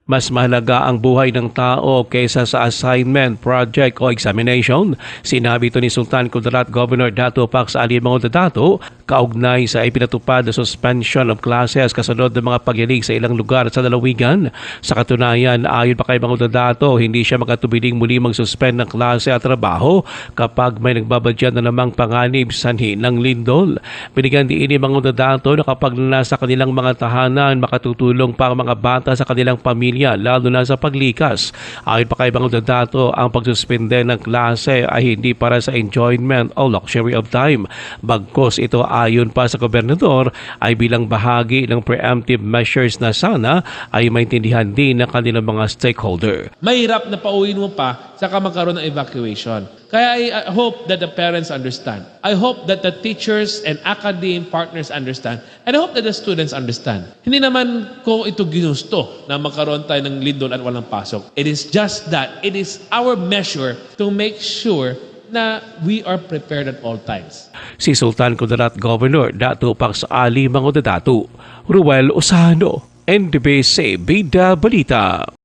Mas mahalaga ang buhay ng tao kaysa sa assignment, project o examination. Sinabi ito ni Sultan Kudarat Governor Dato Pax Ali Mangundo Dato kaugnay sa ipinatupad na suspension of classes kasunod ng mga pagyanig sa ilang lugar sa lalawigan. Sa katunayan, ayon pa kay Mangundo Dato, hindi siya makatubiling muli mag-suspend ng klase at trabaho kapag may nagbabadya na namang panganib sanhi ng lindol. Binigyan din ni Mangundo Dato na kapag nasa kanilang mga tahanan, makatutulong pa ang mga bata sa kanilang pamilya lalo na sa paglikas. Ayon pa kay Mangundo Dato, ang pagsuspende ng klase ay hindi para sa enjoyment o luxury of time. Bagkus ito ayon pa sa gobernador ay bilang bahagi ng preemptive measures na sana ay maintindihan din ng kanilang mga stakeholder. Mahirap na pauwiin mo pa saka magkaroon ng evacuation. Kaya I hope that the parents understand. I hope that the teachers and academe partners understand. And I hope that the students understand. Hindi naman ko ito ginusto na magkaroon tayo ng lindol at walang pasok. It is just that it is our measure to make sure na we are prepared at all times. Si Sultan Kudarat Governor Dato Pax Ali Mangundo Dato, Ruel Osano, NBC Bida Balita.